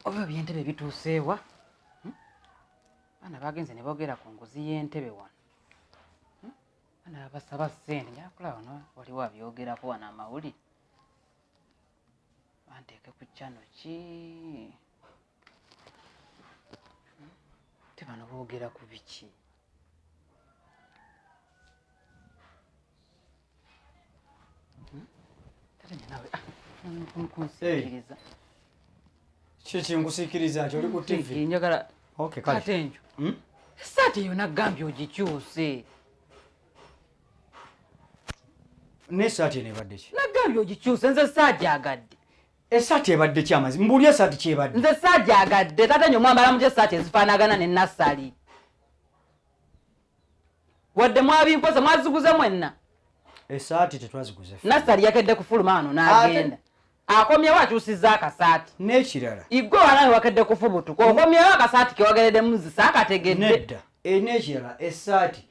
oba byentebe bituuseewa bana bagenze ne boogera ku nguzi y'entebe wano bana basaba ssente njakula wano waliwo abyogerako wano amawuli banteeke ku kyano ki te bano boogera ku biki kunsikiriza kiki nkusikiriza nti oli ku TV njagala okay kale katenjo esaati eyo naggambye ogikyuse n'essaati eno ebadde ki naggambye ogikyuse nze saagyagadde essaati ebadde ki amazima mbuli essaati kyebadde nze saagyagadde tatenjo mwambala mu esaati ezifaanagana ne nassali wadde mwabinkoze mwaziguze mwenna essaati tetwaziguze nassali yakedde kufuluma wano n'agenda akomyewo akyusizza akasaati n'ekirala igwe wanawe wakedde kufubutuka okomyewo akasaati kewageredemu saakategedde nedda n'ekirala essaati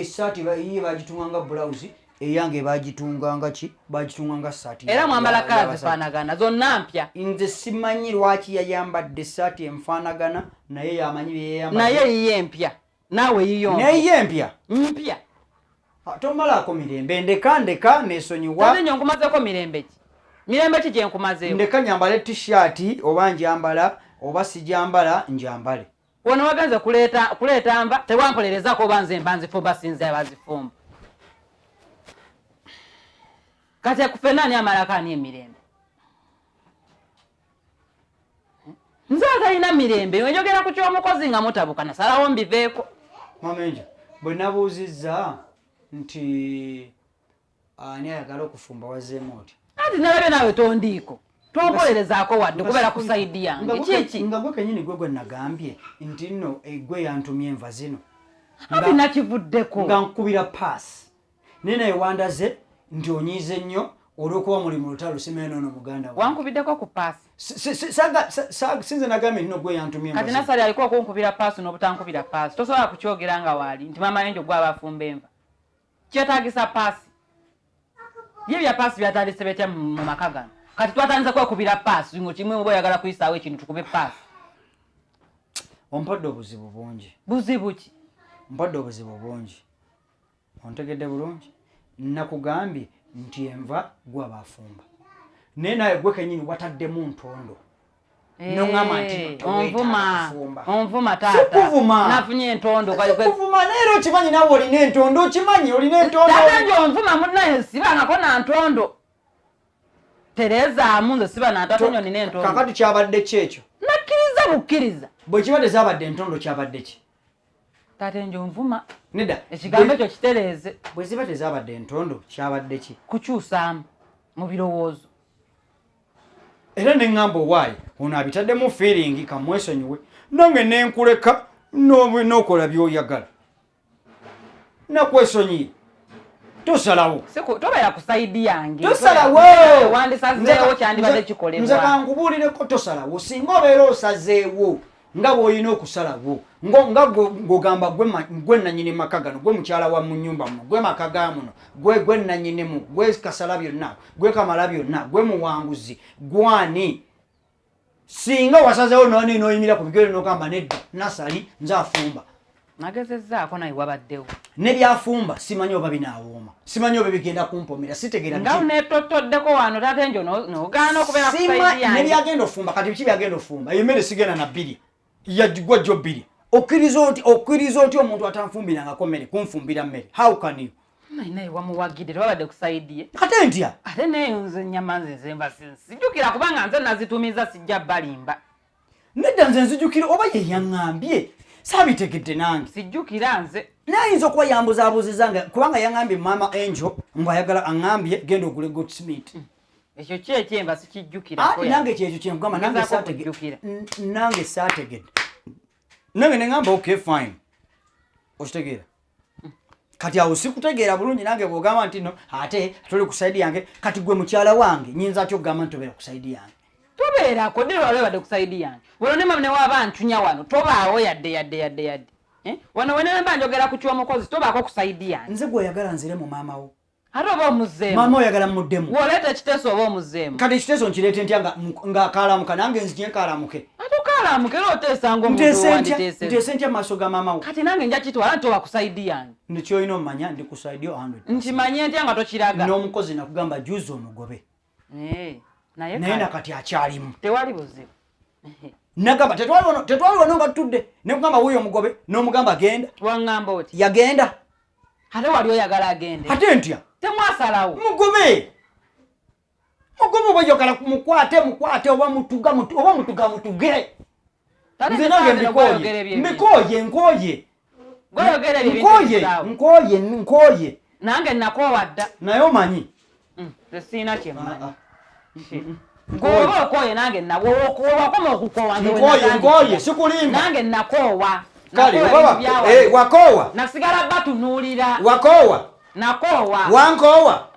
essaati ye bagitunganga bulawuzi eyange bagitunganga ki bagitunganga saati era mwambala kala zifaanagana zonna mpya nze simanyi lwaki yayambadde essaati enfaanagana naye yamanyi byeyambadde naye yiye mpya naawe yiyo naye mpya mpya tomalako mirembe ndeka nesonyiwa ate nyo nkumazeeko mirembe ki mirembe ki gye nkumazeeko ndeka nyambale t-shirt oba njambala oba sijambala njambale wano wagenze kuleeta nva tewampolerezaako oba nze mba nzifumba sinze abazifumba kati akufe nani amalako ani emirembe nze atalina mirembe wenjogera ku ky'omukozi nga mutabuka nasalawo mbiveeko mamenja bwe nabuuzizza nti ani ayagala okufumba wazeemu oti ati nalabye naawe tondiiko tompolerezaako wadde kubeera ku saidi yange kiki nga gwe kenyini gwe nagambye nti nno gwe yantumye enva zino ati nakivuddeko nga nkubira paasi naye naye wandaze nti onyiize nnyo olw'okuba muli mu lutalo simeeno no muganda wankubiddeko ku paasi sinze nagambye nino gwe yantumye kati nasali aliko okunkubira paasi n'obutankubira paasi tosobola kukyogera nga waali nti maama yenjo gwe abafumba enva kyetaagisa paasi ye bya paasi byatandise betya mu maka gano kati twatandise kwekubira paasi ngo kimwe oba oyagala kuyisaawo ekintu tukube paasi ompadde obuzibu bungi buzibu ki mpadde obuzibu bungi ontegedde bulungi nakugambye nti enva gwe abafumba naye naye gwe kenyini wataddemu ntondo noŋŋamba nti onvuma taata nafunye entondo kuvuma naye era okimanyi nawe olina entondo okimanyi olina entondo taata nti onvuma munaye sibangako na ntondo terezaamu nze siba natato nyo nina entondo kakati kyabadde ki ekyo nakkiriza bukkiriza bwe kibadde zabadde entondo kyabadde ki taata enjo nvuma nedda ekigambo ekyo kitereeze bwe ziba tezabadde entondo kyabadde ki kukyusaamu mu birowoozo era neŋŋamba owaayi ono abitaddemu feeringi kamwesonyiwe nange nenkuleka n'okola by'oyagala nakwesonyiye tosalawo tobeera ku saidi yange tosalawo wandisazeewo kyandibadde kikolebwa nze kankubuulireko tosalawo singa obeera osazeewo nga bw'olina okusalawo nga ng'ogamba gwe nanyini maka gano gwe mukyala wa mu nnyumba muno gwe maka ga muno gwe nanyinimu gwe kasala byonna gwe kamala byonna gwe muwanguzi gwani singa wasazeewo noni n'oyimira ku bigere n'ogamba nedda nasali nze afumba nagezezzaako naye wabaddewo ne byafumba simanyi oba binaawooma simanyi oba bigenda kumpomera sitegeera nga netottoddeko wano taata enjo n'ogaana okubeera ku saidi yange ne byagenda ofumba kati biki byagenda ofumba eyo mmere sigenda na bbiri yagigwa jjo bbiri okkiriza oti omuntu atanfumbirangako mmere kunfumbira mmere how can you naye wamuwagidde tewabadde ku saidi ye ate ntya ate naye nze ennyama nze zemba sijjukira kubanga nze nazitumiza sijja balimba nedda nze nzijukira oba ye yaŋŋambye saabitegedde nange sijjukira nze nayinza okuba yambuzaabuziza kubanga yaŋŋambye maama enjo ng'ayagala aŋŋambye genda ogule gotsmith ekyo ki ekyemba sikijjukirako nange kyekyo kyenkugamba nange saategedde nange neŋŋamba okay fine okitegeera kati awo sikutegeera bulungi nange bw'ogamba nti no ate toli ku saidi yange kati gwe mukyala wange nyinza atya okugamba nti tobeera ku saidi yange tobeerako ddala olwebadde ku saidi yange wano ne mama ne waaba ntunya wano tobaawo yadde wano wenemba njogera ku ky'omukozi tobaako ku saidi yange nze gwe oyagala nzire mu maama wo Ate oba omuzeemu. Maama oyagala muddemu. W'oleeta ekiteeso oba omuzeemu. Kati ekiteeso nkireete ntya nga kaalamuka nange nzije nkalamuke. Ate okaalamuka era oteesa ng'omuntu wanditeeseza. Nteese ntya maaso ga maama wo. Kati nange nja kitwala nti oba ku sayidi yange. Nekyolina omanya ndi ku sayidi yo 100. Nkimanye ntya nga tokiraga. N'omukozi nakugamba juuzi omugobe. Naye nakati akyalimu. Tewali buzibu. Nagamba tetwali wano nga tutudde. Ne kugamba wuyo omugobe n'omugamba genda. Waŋŋamba oti. Yagenda. Ate wali oyagala agende. Ate ntya. Temwasalawo. Mugobe oba yogala mukwate oba mutuge. Nze nange nkooye. Nange nakoowa dda. Naye omanyi. Siina kye mmanyi. Ng'oba okooye nange wakoma okukoowa. Nkooye sikulimba. Nange nakoowa. Kale wakoowa. Nasigala batunuulira. Wakoowa. Nakoowa. Wankoowa.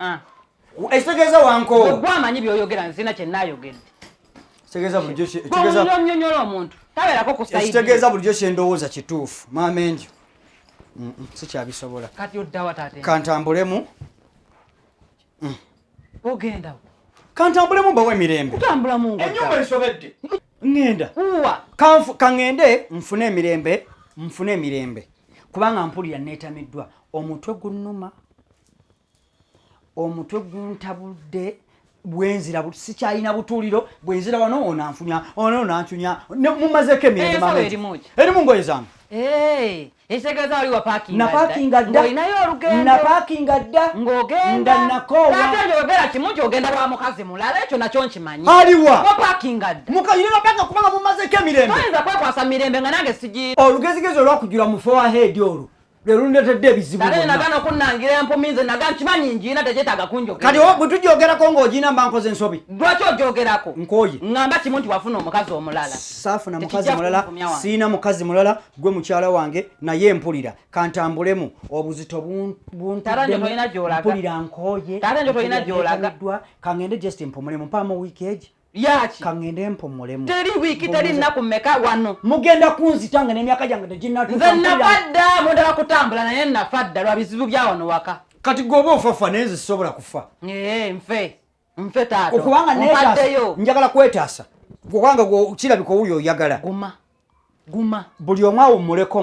Ekitegeeza wankoowa. Gwamanyi by'oyogera nzina kye nnaayogedde. Ekitegeeza nyonyola omuntu. Tabeerako ku sayidi. Ekitegeeza bulijjo kye ndowooza kituufu. Maama enjo. Sikyabisobola. Kati oddawa taate. Kantambulemu. Ogendawo. Kantambulemu bawe emirembe. Kutambula mu ngo. Ennyumba esobedde. Ngenda. Uwa. Kangende nfune emirembe. Kubanga mpulira neetamiddwa. Omutwe gunnuma. Omutwe guntabudde. Bwenzira sikyalina butuuliro. Bwenzira wano onanfunya. Onanchunya. Mumazeeko emirembe mama. Erimu ngoye zange. Ekitegeeza wali wa parking na parking adda. Ng'olinayo olugendo. Na parking adda. Ng'ogenda. Nakoowa. Taate njogera kimu ky'ogenda wa mukazi mulala ekyo nakyo nkimanyi. Aliwa. Wa parking adda. Mukayina paka kubanga mumazeeko emirembe. Toyinza kwekwasa mirembe nga nange sigi. Olugezigezi olwakujula mu forehead olwo. Lero ndetedde ebizibu. Tale nagana okunnangira empumi nze naga nkimanyi njiina tekyetaaga kunjogera. Kati bwe tujyogerako ng'ogiina mba nkoze ensobi. Lwaki ogyogerako? Nkooye. Ngamba kimu nti wafuna omukazi omulala. Saafuna mukazi mulala, siina mukazi mulala, gwe mukyala wange naye mpulira. Kantambulemu obuzito buntuddemu. Mpulira nkooye. Taate njo tolina gy'olaga. Kangende just mpumulemu mpaamu wiiki egi. Yaki. Kangende mpumulemu. Teri wiiki teri nnaku mmeka wano. Mugenda kunzita nga n'emyaka gyange teginnatuuka. Nze nafadda mundala kutambula naye nafadda lwa bizibu bya wano waka. Kati gwoba ofafa naye nze sisobola kufa. Nfe taato. Okubanga neetaasa njagala kwetaasa. Kubanga kirabika owuyo oyagala. Guma. Buli omu awummuleko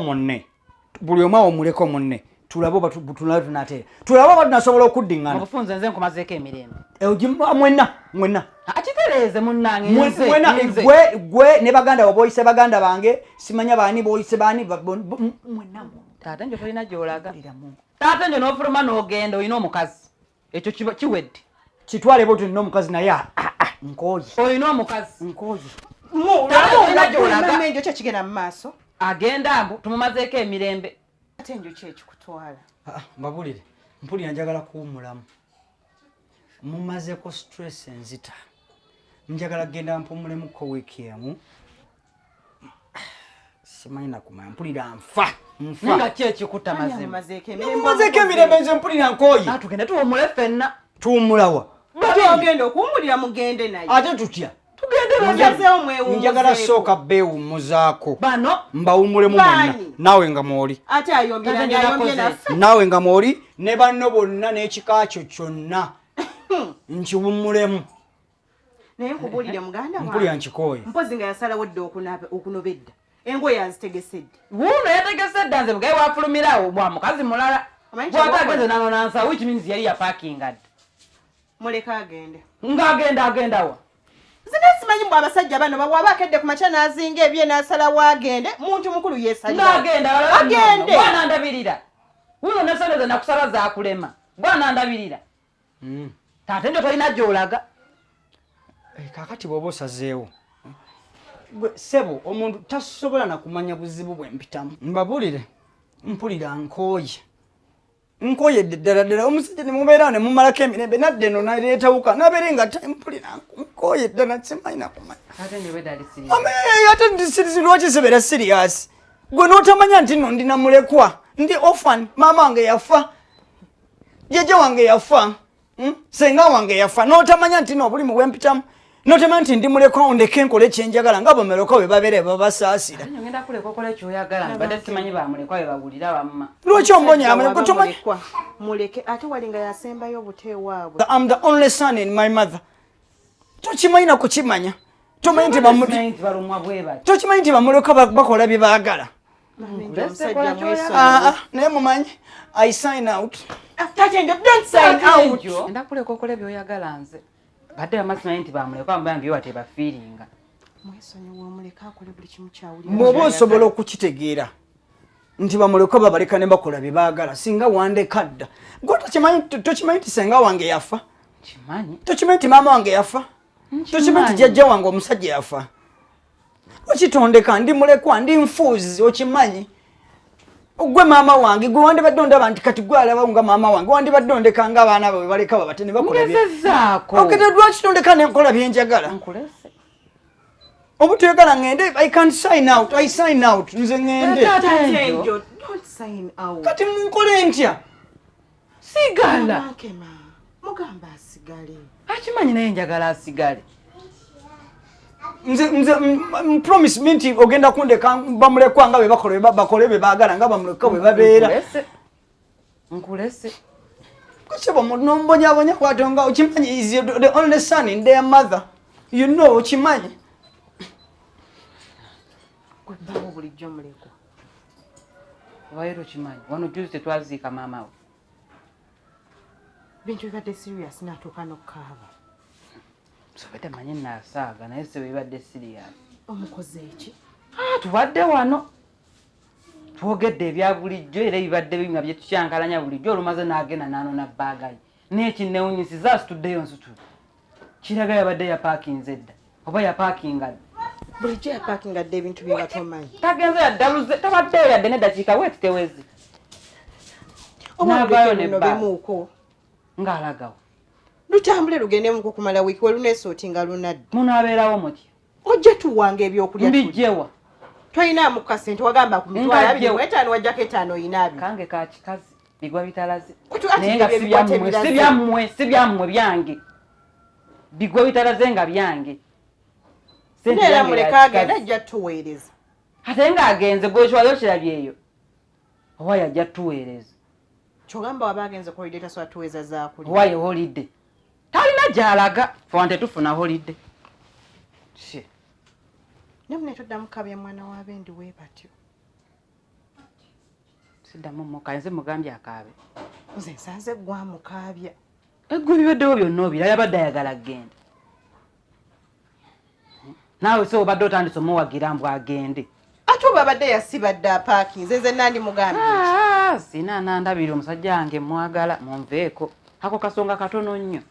munne. Tulabe oba tunateera. Tulabe oba tunasobola okuddiŋŋana. Obufunze nze nkumazeeko emirembe. Mwenna. Akitereeze munnange nze. Gwe ne baganda bo boyise baganda bange, simanya baani boyise baani mwenna. Taate njo tolina gy'olaga. Taate njo n'ofuluma n'ogenda olina omukazi. Ekyo kiwedde. Kitwale bw'otyo nina omukazi naye nkooye. Olina omukazi. Nkooye. Taate tolina gy'olaga. Mama enjo kigenda mu maaso. Agenda mbu tumumazeeko emirembe. Ate enjo kyekikutwala. Mbabulire. Mpulira njagala kuwummulamu. Mumazeeko stress enzita. Njagala genda mpumulemuko wiiki emu. Simanyi nakumanya mpulira nfa. Nga ki ekikutta mazima? Mumazeeko emirembe nze mpulira nkooye. Tugende tuwummule ffenna. Tuwummulawa. Ogenda okuwummulira mugende naye. Ate tutya. Njagala sooka beewummuzaako. Bano mbawummulemu mwenna. Naawe nga mwoli. Ate ayombera naffe. Naawe nga mwoli ne banno bonna n'ekika kyo kyonna. Nkiwummulemu. Naye nkubulire muganda wange. Mpulira nkikooye. Mpozi nga yasalawo dda okunoba edda. Engoye yazitegesedde. Wuuno yategesedde nze bugaye wafulumirawo bwa mukazi mulala. Bw'atageze nanonansa which means yali ya parking adda. Muleka agende. Ng'agenda wa? Zina simanyi mbwa abasajja bano bwaba akedde ku makya n'azinga ebye n'asalawo agende muntu mukulu yeesalira. Ng'agenda agende. Bwana ndabirira. Wuuno n'esonde nakusala zaakulema. Bwana ndabirira. Taate njo tolina gy'olaga. Kaakati bw'oba osazeewo. Sebo omuntu tasobola na kumanya buzibu bwe mpitamu. Mbabulire. Mpulira nkooye. Nkooye ddala omusajja ne mubeera ne mumalako emirembe nadde eno naleetawuka nabeere nga mpulira nkooye ddala simanyi nakumanya. Ate nje wedali siriya. Ate ndi siriasi lwaki sibeera siriasi? Gwe n'otamanya nti nno ndina mulekwa. Ndi orphan. Maama wange yafa. Jjajja wange yafa. Senga wange yafa. N'otamanya nti nno obulimu bwe mpitamu. notema nti ndi mulekwa ondeke nkole kyenjagala nga bamulekwa bwe babeere babasaasira ngenda kuleka okola kyoyagala mbadde simanyi bamulekwa bwe bawulira wamma lwaki ombonya amulekwa tomanyi muleke ate walinga yasembayo obuteewaabwe. I'm the only son in my mother tokimanyi na kukimanya tokimanyi nti bamulekwa bakola bye baagala naye mumanyi I sign out. Don't sign out. Ngenda kuleka okola byoyagala nze badde bamasimanyi nti bamulekwa mbambi batebafiiringa mwesonyiwa omuleka akole buli kimu kyawulira bw'oba osobola okukitegeera nti bamulekwa babaleka ne bakola bye baagala singa wandeka dda gwe tokimanyi nti senga wange yafa tokimanyi nti maama wange yafa tokimanyi nti jjajja wange omusajja yafa okitondeka ndi mulekwa ndi nfuuzi okimanyi gwe maama wange gwe wandibadde ondaba nti kati gwe alaba nga maama wange wandibadde ondeka nga abaana bawe baleka babate ne bakola lwaki tondeka nenkola byenjagala obutuyagala ngende I can't sign out nze ngende kati munkole ntya sigala mugamba asigale akimanyi naye njagala asigale nze promise me nti ogenda kundeka bamulekwa nga bakole be baagala nga bamulekwa bwe babeera nkulese kusiba nombonyabonya kwatonga okimanyi is the only son in their mother you know okimanyi gwebawo bulijjo mulekwa obayo okimanyi wano juzi tetwaziika maama we bintu bibadde serious natuuka n'okukaaba sobedde manyi nasaaga naye se bibadde serious omukoze eki tubadde wano twogedde ebya bulijjo era ebibadde bimwe bye tukyankalanya bulijjo olumaze n'agenda n'anona bbaaga ye nekinnewunyisiza asituddeyo nsutulu kiraga yabadde yapaakinze dda oba yapaakinga bulijjo yapaakingadde ebintu bye batomanyi tagenze yaddaluze tabaddeyo yadde neddakiika weeti tewezi n'avaayo ne bemuuko ng'alagawo lutambule lugendemuko kumala wiiki we luneesooti nga lunadde munaabeerawo mutya ojja tuwanga ebyokulya mbijjewa toyinaamu kasente wagamba ku mitwalo 25 wajjako 5 oyina abiri kange ka kikazi bigwa bitalaze naye nga si byammwe byange bigwa bitalaze nga byange neera muleka agenda ajja tuweereza ate ng'agenze gwekiwayo kirabyeyo oba yajja tuweereza kyogamba waba agenze ku holide tasobola tuweeza zaakulya owaye holide talina gy'alaga fewante tufuna holide nemune toddamu kabya mwana w'abendi wee batyo siddamu muka nze mugambye akaabe nze nsanze gwamukaabya eggwe bibaddewo byonna obira yabadde ayagala genda naawe so obadde otandise omuwagira mbw agende ate oba abadde yasibadde apaakinze nze nandi mugambye sina nandabire omusajja wange mwagala munveeko ako kasonga katono nnyo